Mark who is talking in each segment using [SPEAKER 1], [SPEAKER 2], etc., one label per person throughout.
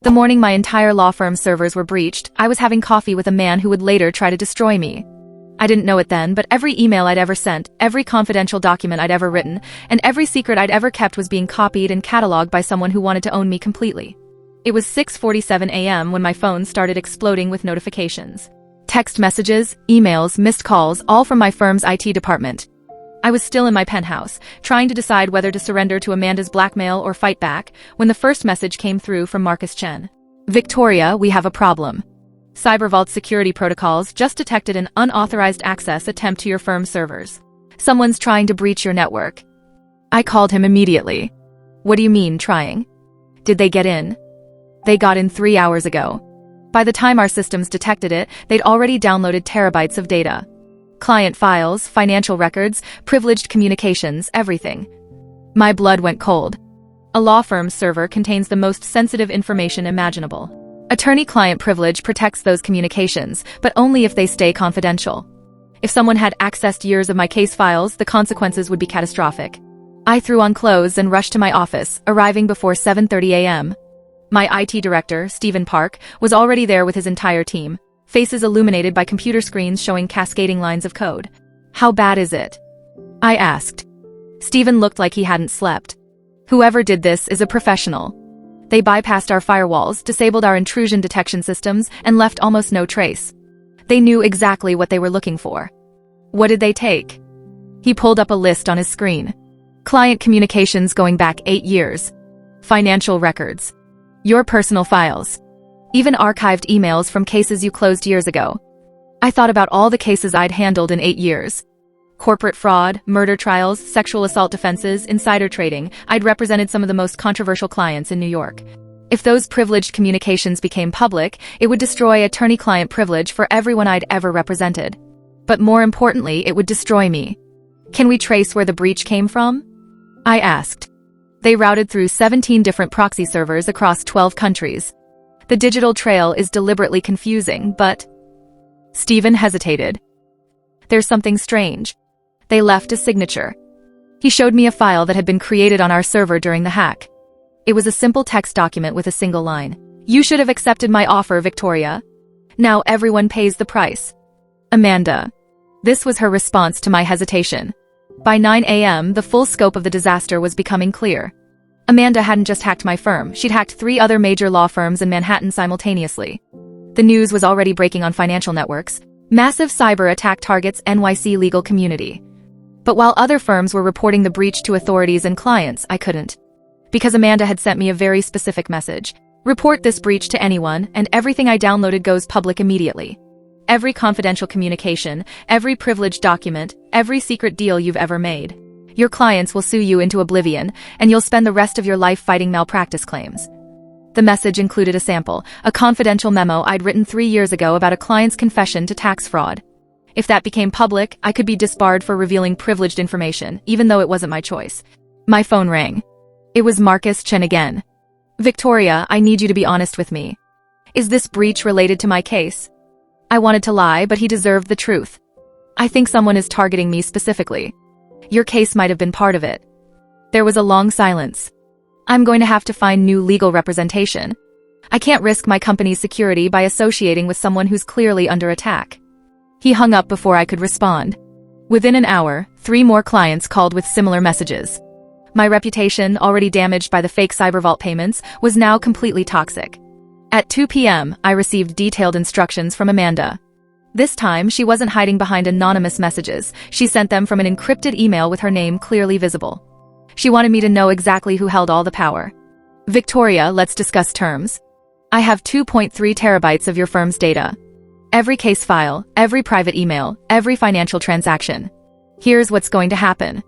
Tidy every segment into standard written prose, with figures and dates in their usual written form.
[SPEAKER 1] The morning my entire law firm's servers were breached, I was having coffee with a man who would later try to destroy me. I didn't know it then, but every email I'd ever sent, every confidential document I'd ever written, and every secret I'd ever kept was being copied and cataloged by someone who wanted to own me completely. It was 6:47 a.m. when my phone started exploding with notifications. Text messages, emails, missed calls, all from my firm's IT department. I was still in my penthouse, trying to decide whether to surrender to Amanda's blackmail or fight back, when the first message came through from Marcus Chen. "Victoria, we have a problem. CyberVault's security protocols just detected an unauthorized access attempt to your firm's servers. Someone's trying to breach your network." I called him immediately. "What do you mean, trying? Did they get in?" "They got in 3 hours ago. By the time our systems detected it, they'd already downloaded terabytes of data. Client files, financial records, privileged communications, everything." My blood went cold. A law firm's server contains the most sensitive information imaginable. Attorney-client privilege protects those communications, but only if they stay confidential. If someone had accessed years of my case files, the consequences would be catastrophic. I threw on clothes and rushed to my office, arriving before 7:30 a.m. My IT director, Stephen Park, was already there with his entire team, faces illuminated by computer screens showing cascading lines of code. "How bad is it?" I asked. Stephen looked like he hadn't slept. "Whoever did this is a professional. They bypassed our firewalls, disabled our intrusion detection systems, and left almost no trace. They knew exactly what they were looking for." "What did they take?" He pulled up a list on his screen. "Client communications going back 8 years. Financial records. Your personal files. Even archived emails from cases you closed years ago." I thought about all the cases I'd handled in 8 years. Corporate fraud, murder trials, sexual assault defenses, insider trading. I'd represented some of the most controversial clients in New York. If those privileged communications became public, it would destroy attorney-client privilege for everyone I'd ever represented. But more importantly, it would destroy me. "Can we trace where the breach came from?" I asked. "They routed through 17 different proxy servers across 12 countries. The digital trail is deliberately confusing, but..." Stephen hesitated. "There's something strange. They left a signature." He showed me a file that had been created on our server during the hack. It was a simple text document with a single line. "You should have accepted my offer, Victoria. Now everyone pays the price. Amanda." This was her response to my hesitation. By 9 a.m., the full scope of the disaster was becoming clear. Amanda hadn't just hacked my firm, she'd hacked 3 other major law firms in Manhattan simultaneously. The news was already breaking on financial networks. Massive cyber attack targets NYC legal community. But while other firms were reporting the breach to authorities and clients, I couldn't. Because Amanda had sent me a very specific message. "Report this breach to anyone, and everything I downloaded goes public immediately. Every confidential communication, every privileged document, every secret deal you've ever made. Your clients will sue you into oblivion, and you'll spend the rest of your life fighting malpractice claims." The message included a sample, a confidential memo I'd written 3 years ago about a client's confession to tax fraud. If that became public, I could be disbarred for revealing privileged information, even though it wasn't my choice. My phone rang. It was Marcus Chen again. "Victoria, I need you to be honest with me. Is this breach related to my case?" I wanted to lie, but he deserved the truth. "I think someone is targeting me specifically. Your case might have been part of it." There was a long silence. "I'm going to have to find new legal representation. I can't risk my company's security by associating with someone who's clearly under attack." He hung up before I could respond. Within an hour, 3 more clients called with similar messages. My reputation, already damaged by the fake CyberVault payments, was now completely toxic. At 2 p.m., I received detailed instructions from Amanda. This time, she wasn't hiding behind anonymous messages. She sent them from an encrypted email with her name clearly visible. She wanted me to know exactly who held all the power. "Victoria, let's discuss terms. I have 2.3 terabytes of your firm's data. Every case file, every private email, every financial transaction. Here's what's going to happen.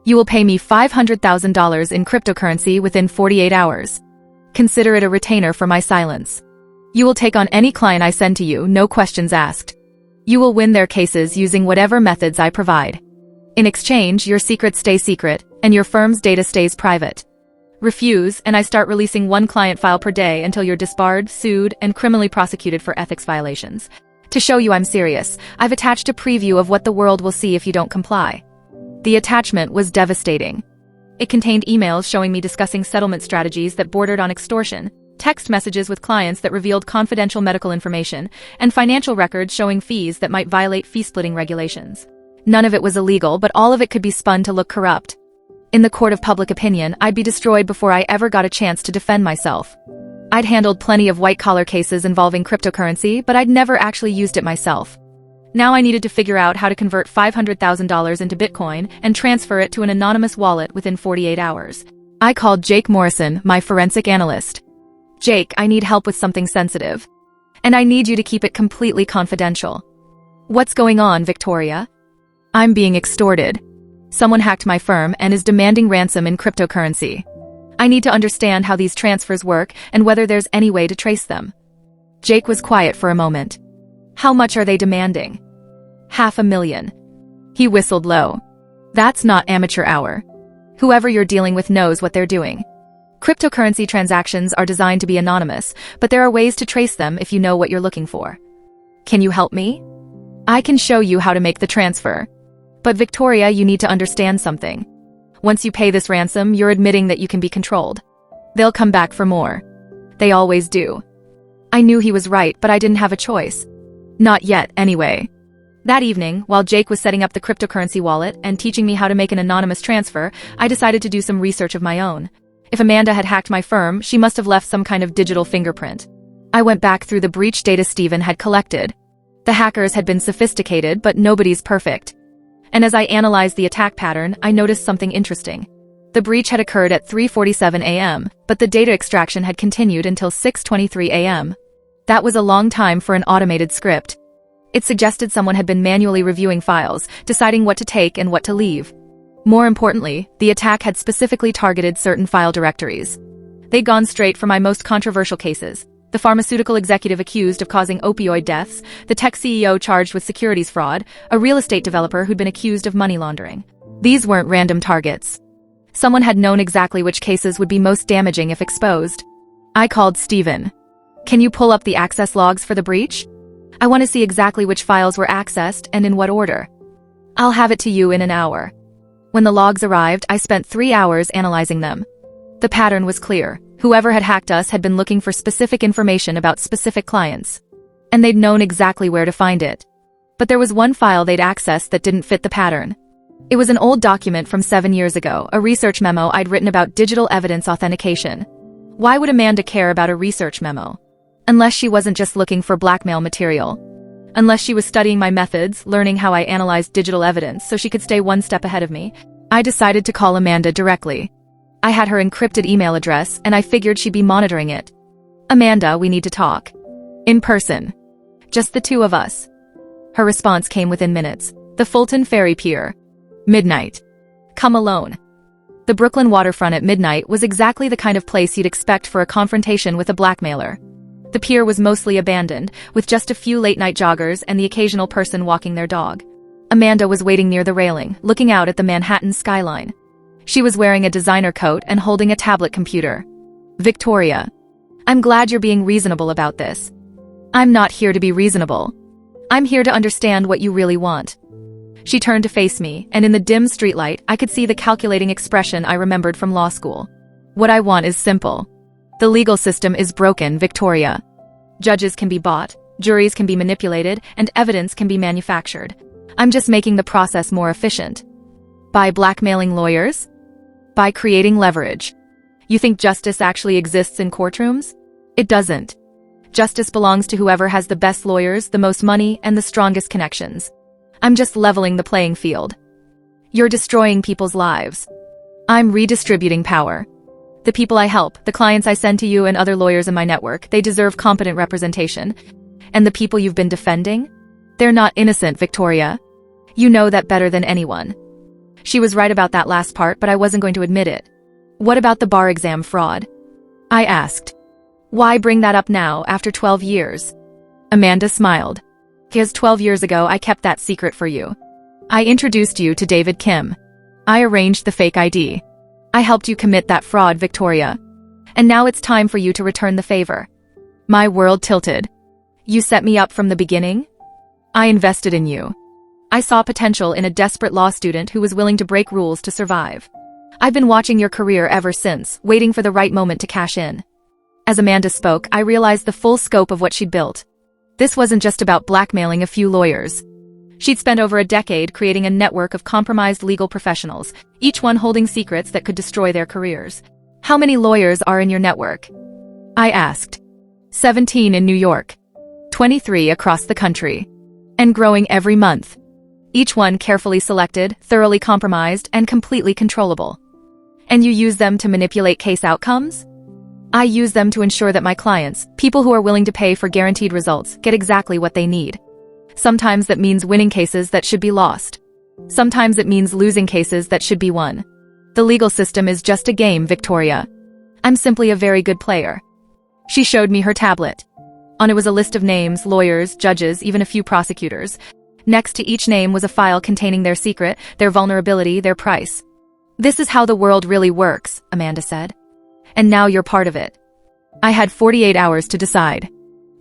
[SPEAKER 1] You will pay me $500,000 in cryptocurrency within 48 hours. Consider it a retainer for my silence. You will take on any client I send to you, no questions asked. You will win their cases using whatever methods I provide. In exchange, your secrets stay secret, and your firm's data stays private. Refuse, and I start releasing 1 client file per day until you're disbarred, sued, and criminally prosecuted for ethics violations. To show you I'm serious, I've attached a preview of what the world will see if you don't comply." The attachment was devastating. It contained emails showing me discussing settlement strategies that bordered on extortion, text messages with clients that revealed confidential medical information, and financial records showing fees that might violate fee-splitting regulations. None of it was illegal, but all of it could be spun to look corrupt. In the court of public opinion, I'd be destroyed before I ever got a chance to defend myself. I'd handled plenty of white-collar cases involving cryptocurrency, but I'd never actually used it myself. Now I needed to figure out how to convert $500,000 into Bitcoin and transfer it to an anonymous wallet within 48 hours. I called Jake Morrison, my forensic analyst. Jake, I need help with something sensitive. And I need you to keep it completely confidential. What's going on, Victoria? I'm being extorted. Someone hacked my firm and is demanding ransom in cryptocurrency. I need to understand how these transfers work and whether there's any way to trace them. Jake was quiet for a moment. How much are they demanding? $500,000. He whistled low. That's not amateur hour. Whoever you're dealing with knows what they're doing. Cryptocurrency transactions are designed to be anonymous, but there are ways to trace them if you know what you're looking for. Can you help me? I can show you how to make the transfer. But Victoria, you need to understand something. Once you pay this ransom, you're admitting that you can be controlled. They'll come back for more. They always do. I knew he was right, but I didn't have a choice. Not yet, anyway. That evening, while Jake was setting up the cryptocurrency wallet and teaching me how to make an anonymous transfer, I decided to do some research of my own. If Amanda had hacked my firm, she must have left some kind of digital fingerprint. I went back through the breach data Steven had collected. The hackers had been sophisticated, but nobody's perfect. And as I analyzed the attack pattern, I noticed something interesting. The breach had occurred at 3:47 a.m., but the data extraction had continued until 6:23 a.m. That was a long time for an automated script. It suggested someone had been manually reviewing files, deciding what to take and what to leave. More importantly, the attack had specifically targeted certain file directories. They'd gone straight for my most controversial cases: the pharmaceutical executive accused of causing opioid deaths, the tech CEO charged with securities fraud, a real estate developer who'd been accused of money laundering. These weren't random targets. Someone had known exactly which cases would be most damaging if exposed. I called Steven. Can you pull up the access logs for the breach? I want to see exactly which files were accessed and in what order. I'll have it to you in an hour. When the logs arrived, I spent 3 hours analyzing them. The pattern was clear. Whoever had hacked us had been looking for specific information about specific clients. And they'd known exactly where to find it. But there was one file they'd accessed that didn't fit the pattern. It was an old document from 7 years ago, a research memo I'd written about digital evidence authentication. Why would Amanda care about a research memo? Unless she wasn't just looking for blackmail material. Unless she was studying my methods, learning how I analyzed digital evidence so she could stay one step ahead of me. I decided to call Amanda directly. I had her encrypted email address, and I figured she'd be monitoring it. Amanda, we need to talk. In person. Just the two of us. Her response came within minutes. The Fulton Ferry Pier. Midnight. Come alone. The Brooklyn waterfront at midnight was exactly the kind of place you'd expect for a confrontation with a blackmailer. The pier was mostly abandoned, with just a few late-night joggers and the occasional person walking their dog. Amanda was waiting near the railing, looking out at the Manhattan skyline. She was wearing a designer coat and holding a tablet computer. Victoria. I'm glad you're being reasonable about this. I'm not here to be reasonable. I'm here to understand what you really want. She turned to face me, and in the dim streetlight, I could see the calculating expression I remembered from law school. What I want is simple. The legal system is broken, Victoria. Judges can be bought, juries can be manipulated, and evidence can be manufactured. I'm just making the process more efficient. By blackmailing lawyers? By creating leverage. You think justice actually exists in courtrooms? It doesn't. Justice belongs to whoever has the best lawyers, the most money, and the strongest connections. I'm just leveling the playing field. You're destroying people's lives. I'm redistributing power. The people I help, the clients I send to you and other lawyers in my network, they deserve competent representation. And the people you've been defending? They're not innocent, Victoria. You know that better than anyone. She was right about that last part, but I wasn't going to admit it. What about the bar exam fraud? I asked. Why bring that up now, after 12 years? Amanda smiled. Because 12 years ago I kept that secret for you. I introduced you to David Kim. I arranged the fake ID. I helped you commit that fraud, Victoria. And now it's time for you to return the favor. My world tilted. You set me up from the beginning? I invested in you. I saw potential in a desperate law student who was willing to break rules to survive. I've been watching your career ever since, waiting for the right moment to cash in. As Amanda spoke, I realized the full scope of what she'd built. This wasn't just about blackmailing a few lawyers. She'd spent over a decade creating a network of compromised legal professionals, each one holding secrets that could destroy their careers. How many lawyers are in your network? I asked. 17 in New York. 23 across the country. And growing every month. Each one carefully selected, thoroughly compromised, and completely controllable. And you use them to manipulate case outcomes? I use them to ensure that my clients, people who are willing to pay for guaranteed results, get exactly what they need. Sometimes that means winning cases that should be lost. Sometimes it means losing cases that should be won. The legal system is just a game, Victoria. I'm simply a very good player. She showed me her tablet. On it was a list of names, lawyers, judges, even a few prosecutors. Next to each name was a file containing their secret, their vulnerability, their price. This is how the world really works, Amanda said. And now you're part of it. I had 48 hours to decide.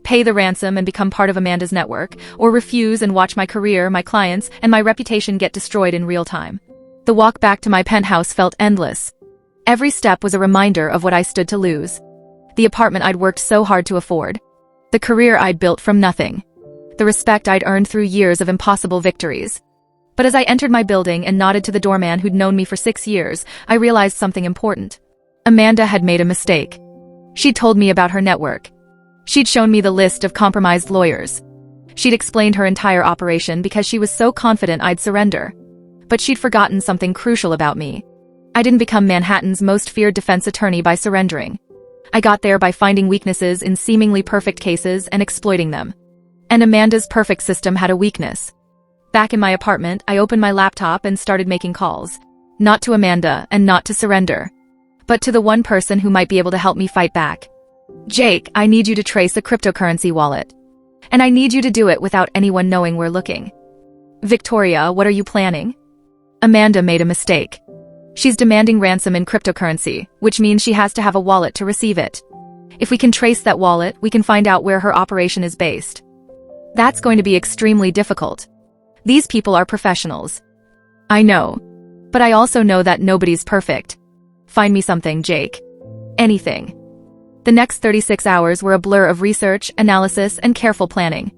[SPEAKER 1] Pay the ransom and become part of Amanda's network, or refuse and watch my career, my clients, and my reputation get destroyed in real time. The walk back to my penthouse felt endless. Every step was a reminder of what I stood to lose. The apartment I'd worked so hard to afford. The career I'd built from nothing. The respect I'd earned through years of impossible victories. But as I entered my building and nodded to the doorman who'd known me for 6 years, I realized something important. Amanda had made a mistake. She'd told me about her network. She'd shown me the list of compromised lawyers. She'd explained her entire operation because she was so confident I'd surrender. But she'd forgotten something crucial about me. I didn't become Manhattan's most feared defense attorney by surrendering. I got there by finding weaknesses in seemingly perfect cases and exploiting them. And Amanda's perfect system had a weakness. Back in my apartment, I opened my laptop and started making calls. Not to Amanda and not to surrender. But to the one person who might be able to help me fight back. Jake, I need you to trace a cryptocurrency wallet. And I need you to do it without anyone knowing we're looking. Victoria, what are you planning? Amanda made a mistake. She's demanding ransom in cryptocurrency, which means she has to have a wallet to receive it. If we can trace that wallet, we can find out where her operation is based. That's going to be extremely difficult. These people are professionals. I know. But I also know that nobody's perfect. Find me something, Jake. Anything. The next 36 hours were a blur of research, analysis, and careful planning.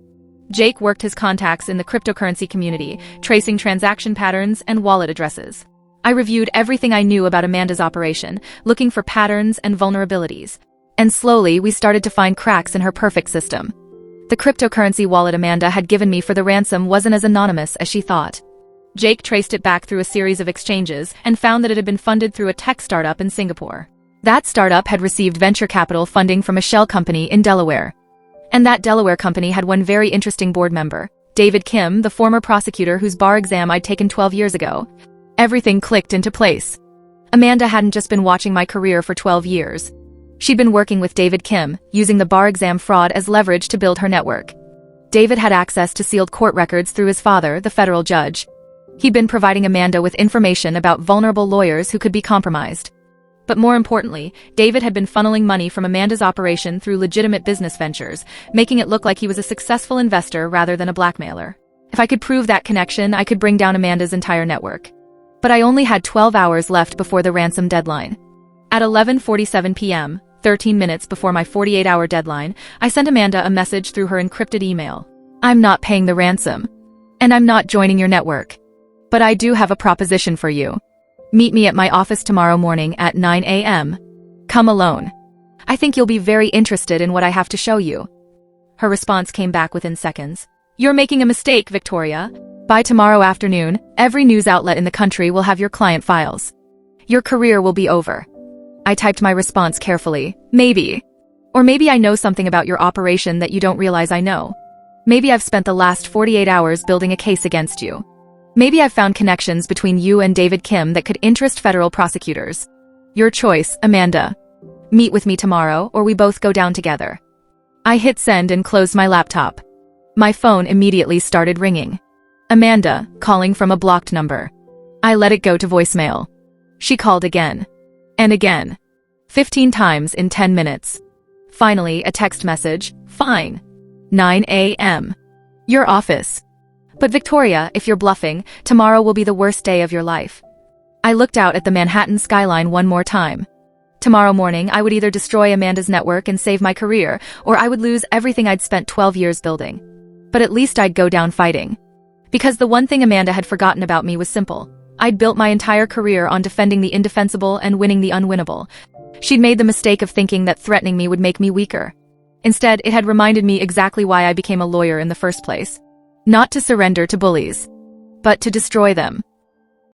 [SPEAKER 1] Jake worked his contacts in the cryptocurrency community, tracing transaction patterns and wallet addresses. I reviewed everything I knew about Amanda's operation, looking for patterns and vulnerabilities. And slowly, we started to find cracks in her perfect system. The cryptocurrency wallet Amanda had given me for the ransom wasn't as anonymous as she thought. Jake traced it back through a series of exchanges and found that it had been funded through a tech startup in Singapore. That startup had received venture capital funding from a shell company in Delaware. And that Delaware company had one very interesting board member, David Kim, the former prosecutor whose bar exam I'd taken 12 years ago. Everything clicked into place. Amanda hadn't just been watching my career for 12 years. She'd been working with David Kim, using the bar exam fraud as leverage to build her network. David had access to sealed court records through his father, the federal judge. He'd been providing Amanda with information about vulnerable lawyers who could be compromised. But more importantly, David had been funneling money from Amanda's operation through legitimate business ventures, making it look like he was a successful investor rather than a blackmailer. If I could prove that connection, I could bring down Amanda's entire network. But I only had 12 hours left before the ransom deadline. At 11:47 p.m., 13 minutes before my 48-hour deadline, I sent Amanda a message through her encrypted email. I'm not paying the ransom. And I'm not joining your network. But I do have a proposition for you. Meet me at my office tomorrow morning at 9 a.m. Come alone. I think you'll be very interested in what I have to show you. Her response came back within seconds. You're making a mistake, Victoria. By tomorrow afternoon, every news outlet in the country will have your client files. Your career will be over. I typed my response carefully. Maybe. Or maybe I know something about your operation that you don't realize I know. Maybe I've spent the last 48 hours building a case against you. Maybe I've found connections between you and David Kim that could interest federal prosecutors. Your choice, Amanda. Meet with me tomorrow, or we both go down together. I hit send and closed my laptop. My phone immediately started ringing. Amanda, calling from a blocked number. I let it go to voicemail. She called again. And again. 15 times in 10 minutes. Finally, a text message. Fine. 9 a.m. Your office. But Victoria, if you're bluffing, tomorrow will be the worst day of your life. I looked out at the Manhattan skyline one more time. Tomorrow morning, I would either destroy Amanda's network and save my career, or I would lose everything I'd spent 12 years building. But at least I'd go down fighting. Because the one thing Amanda had forgotten about me was simple. I'd built my entire career on defending the indefensible and winning the unwinnable. She'd made the mistake of thinking that threatening me would make me weaker. Instead, it had reminded me exactly why I became a lawyer in the first place. Not to surrender to bullies, but to destroy them.